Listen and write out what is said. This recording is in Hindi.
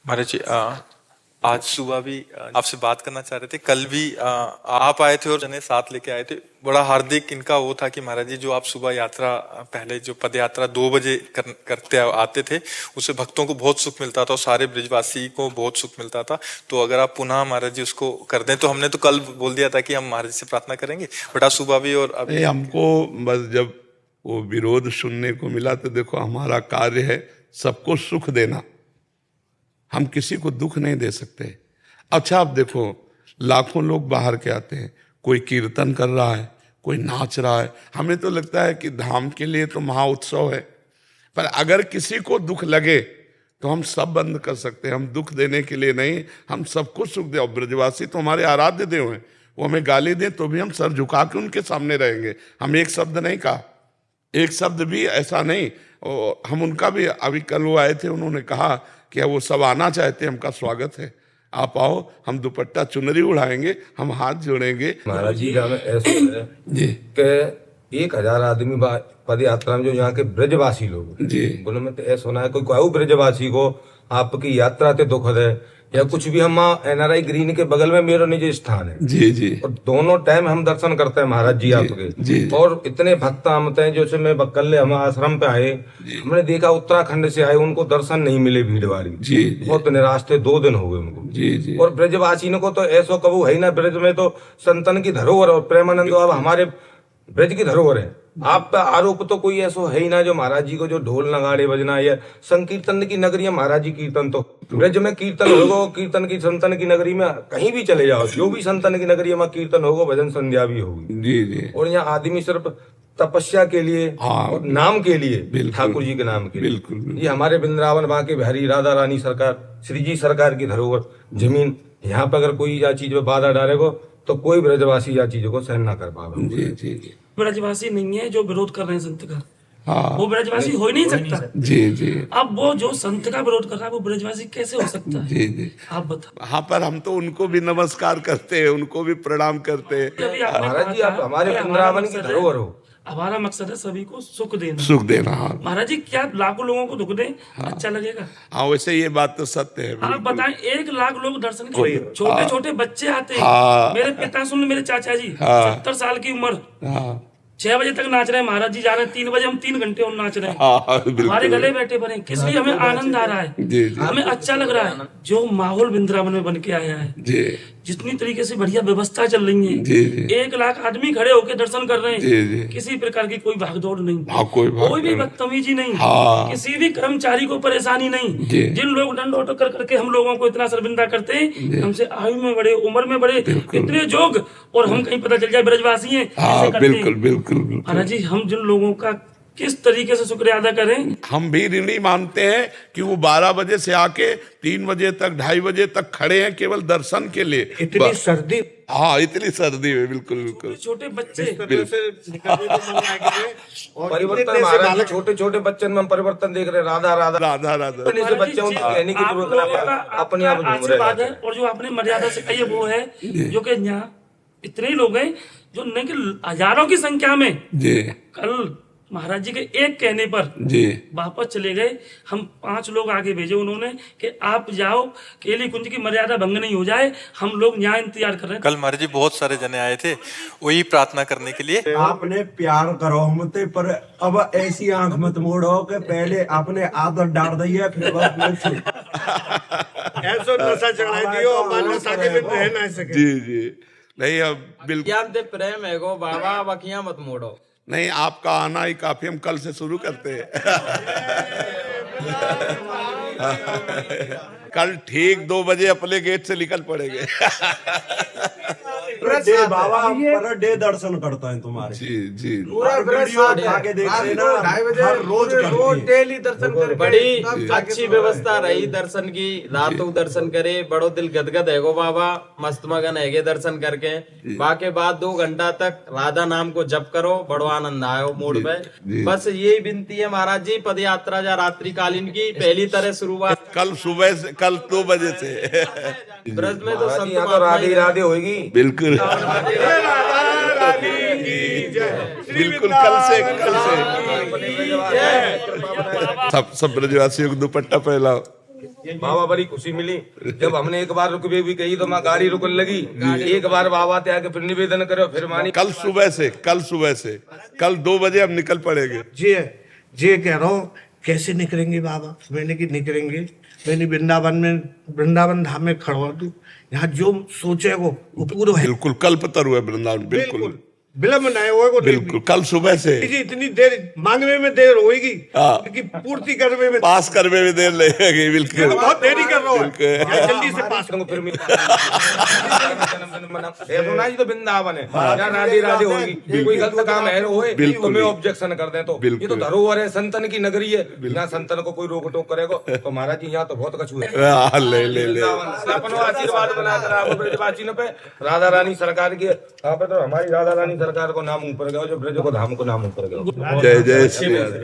महाराज जी, आज सुबह भी आपसे बात करना चाह रहे थे। कल भी आप आए थे और जने साथ लेके आए थे। बड़ा हार्दिक इनका वो था कि महाराज जी, जो आप सुबह यात्रा, पहले जो पद यात्रा 2 बजे करते आते थे, उससे भक्तों को बहुत सुख मिलता था और सारे ब्रिजवासी को बहुत सुख मिलता था। तो अगर आप पुनः महाराज जी उसको कर दें, तो हमने तो कल बोल दिया था कि हम महाराज जी से प्रार्थना करेंगे, बट आज सुबह भी और अभी हमको बस जब वो विरोध सुनने को मिला तो देखो, हमारा कार्य है सबको सुख देना, हम किसी को दुख नहीं दे सकते। अच्छा, आप देखो, लाखों लोग बाहर के आते हैं, कोई कीर्तन कर रहा है, कोई नाच रहा है। हमें तो लगता है कि धाम के लिए तो महा उत्सव है, पर अगर किसी को दुख लगे तो हम सब बंद कर सकते हैं। हम दुख देने के लिए नहीं, हम सबको सुख दे। और ब्रजवासी तो हमारे आराध्य देव हैं, वो हमें गाली दें तो भी हम सर झुका के उनके सामने रहेंगे। हम एक शब्द नहीं कहा, एक शब्द भी ऐसा नहीं। हम उनका भी, अभी कल वो आए थे, उन्होंने कहा कि वो सब आना चाहते हैं, हमका स्वागत है, आप आओ, हम दुपट्टा चुनरी उड़ाएंगे, हम हाथ जोड़ेंगे। महाराज जी का हमें ऐसा है जी कि 1000 आदमी पद यात्रा में जो यहाँ के ब्रजवासी लोग जी, बोलो, में तो ऐसा होना है कोई ब्रजवासी को आपकी यात्रा ते दुख है या कुछ भी। हम NRI ग्रीन के बगल में मेरा निजी स्थान है जी जी, और दोनों टाइम हम दर्शन करते हैं महाराज जी आपके जी। और इतने भक्त आते हैं। जैसे मैं बक्कल हम आश्रम पे आए, हमने देखा उत्तराखंड से आए, उनको दर्शन नहीं मिले, भीड़ वाली जी, बहुत निराश थे, 2 दिन हो गए उनको। जी जी, और ब्रजवासी को तो ऐसा कबू है ना, ब्रज में तो संतन की धरोहर और प्रेमानंद अब हमारे ब्रज की धरोहर है। आप पे आरोप तो कोई ऐसा है ही ना जो महाराज जी को जो ढोल नगाड़े बजना या संकीर्तन की नगरी है महाराज जी। कीर्तन तो ब्रज में कीर्तन होगा, कीर्तन की संतन की नगरी में कहीं भी चले जाओ, जो भी संतन की नगरी है कीर्तन होगा, भजन संध्या भी होगी। जी जी। और यहाँ आदमी सिर्फ तपस्या के लिए और नाम के लिए, ठाकुर जी के नाम के लिए। बिल्कुल। ये हमारे वृंदावन बांके बिहारी राधा रानी सरकार, श्री जी सरकार की धरोहर जमीन, यहाँ पर अगर कोई या चीज में बाधा डालेगा तो कोई ब्रजवासी या चीजों को सहन ना कर पाएगा। जी जी जी। ब्रजवासी नहीं है जो विरोध कर रहे हैं संत का, हाँ, वो ब्रजवासी हो ही नहीं सकता। जी जी। अब वो जो संत का विरोध कर रहा है वो ब्रजवासी कैसे हो सकता है? जी जी। आप बताओ। हाँ, पर हम तो उनको भी नमस्कार करते हैं, उनको भी प्रणाम करते हैं। महाराज जी, आप हमारे वृंदावन की धरोहर हो। हमारा मकसद है सभी को सुख देना। सुख देना, हाँ महाराज जी, क्या लाखों लोगों को दुख दें? अच्छा लगेगा? हाँ, वैसे ये बात तो सत्य है। आप बताएं, 1 लाख लोग दर्शन के लिए, छोटे छोटे बच्चे आते हैं। हाँ। मेरे पिता सुन, मेरे चाचा जी, हाँ। 70 साल की उम्र, हाँ 6 बजे तक नाच रहे हैं। महाराज जी जा रहे हैं 3 बजे, हम 3 घंटे और नाच रहे हैं। हाँ, बिल्कुल। हमारे गले बैठे बने, किस लिए? हमें आनंद आ रहा है, जी जी हमें अच्छा लग रहा है। जो माहौल वृंदावन में बन के आया है, जी जितनी तरीके से बढ़िया व्यवस्था चल रही है, जी जी 1 लाख आदमी खड़े होकर दर्शन कर रहे जी, जी। हैं, किसी प्रकार की कोई भागदौड़ नहीं, हाँ, कोई भी बदतमीजी नहीं, हाँ। किसी भी कर्मचारी को परेशानी नहीं। जी। जिन लोग दंड ऑटो कर करके हम लोगों को इतना शर्मिंदा करते हैं, हमसे आयु में बड़े, उम्र में बड़े, इतने जोग, और हम कहीं पता चल जाए ब्रजवासी हैं, हाँ, ऐसे करते हैं। बिल्कुल बिल्कुल बिल्कुल। महाराज जी, हम जिन लोगों का किस तरीके से शुक्रिया अदा करें। हम भी ऋणी मानते हैं कि वो 12 बजे से आके 3 बजे तक, 2:30 बजे तक खड़े हैं केवल दर्शन के लिए। इतनी सर्दी, हाँ, इतनी सर्दी में, बिल्कुल बिल्कुल। छोटे बच्चे, परिवर्तन महाराज, छोटे छोटे बच्चन में हम परिवर्तन देख रहे हैं। राधा राधा राधा राधा। अपने से बच्चों को कहने की जरूरत नहीं, अपने आप घूम आशीर्वाद रहे है। और जो आपने मर्यादा से कही है वो है, जो कि यहाँ इतने ही लोग हैं जो नहीं कि हजारों की संख्या में जी कल महाराज जी के एक कहने पर जी वापस चले गए। हम 5 लोग आगे भेजे उन्होंने कि आप जाओ, केली कुंज की मर्यादा भंग नहीं हो जाए, हम लोग यहाँ इंतजार कर रहे हैं। कल महाराज जी बहुत सारे जने आए थे वही प्रार्थना करने के लिए। आपने प्यार करो हमते, पर अब ऐसी आंख मत मोड़ो कि पहले आपने आदत डाल दी है, फिर ऐसा नशा चढ़ाई दियो, हमारे नशा के बिन रह ना सके। जी जी। नहीं, अब बिल्कुल प्रेम है गो बाबा, बखिया मत मोड़ो। नहीं, आपका आना ही काफी, हम कल से शुरू करते हैं। कल ठीक 2 बजे अपने गेट से निकल पड़ेंगे। बाबा पर डे दर्शन करता है तुम्हारे। जी जी। वीडियो आके देख लेना, हर रोज डेली दर्शन करे, बड़ी अच्छी व्यवस्था रही दर्शन की। रातों दर्शन करे, बड़ो दिल गदगद है गो बाबा, मस्त मगन है दर्शन करके। बाकी बाद 2 घंटा तक राधा नाम को जप करो, बड़ो आनंद आयो मूड में। बस यही विनती है महाराज जी, पद यात्रा या रात्रि कालीन की पहली तरह शुरुआत कल सुबह से, कल 2 बजे से। ब्रज में तो संत यहाँ तो राधे राधे होगी। बिल्कुल बिल्कुल, कल से सब ब्रजवासियों को दुपट्टा फैलाओ। बाबा बड़ी खुशी मिली जब हमने एक बार रुकवे भी कही तो माँ गाड़ी रुकने लगी। एक बार बाबा ते आके फिर निवेदन करो फिर मानी। कल सुबह से कल 2 बजे हम निकल पड़ेंगे। जी कह रहा हूँ कैसे निकलेंगे बाबा? मैंने कि निकलेंगे, मैंने वृंदावन धाम में खड़ा हुआ तू, यहाँ जो सोचे वो पूरा है। बिल्कुल कल्पतरु है वृंदावन, बिल्कुल विलम्ब नहीं होगा। बिल्कुल कल सुबह से इतनी देर मांगने में देर होगी कि पूर्ति करने में, पास करने में देर लगेगी। बिल्कुल बहुत देरी कर रहा हूँ, जल्दी से पास करूँ फिर ऐसा तो वृंदावन है यहाँ राधे राधे होगी। कोई गलत काम है होए तो मैं ऑब्जेक्शन कर दें तो ये तो धरोहर है, संतन की नगरी है। यहाँ संतन को कोई रोक टोक करेगा तो महाराज जी यहाँ तो बहुत कछु है। ले अपनो आशीर्वाद बनाकर आप ब्रजवासियों पे राधा रानी सरकार की यहाँ पे तो हमारी राधा रानी सरकार को नाम ऊपर गया, जो ब्रज को धाम को नाम ऊपर गया। जय जय श्री राधे।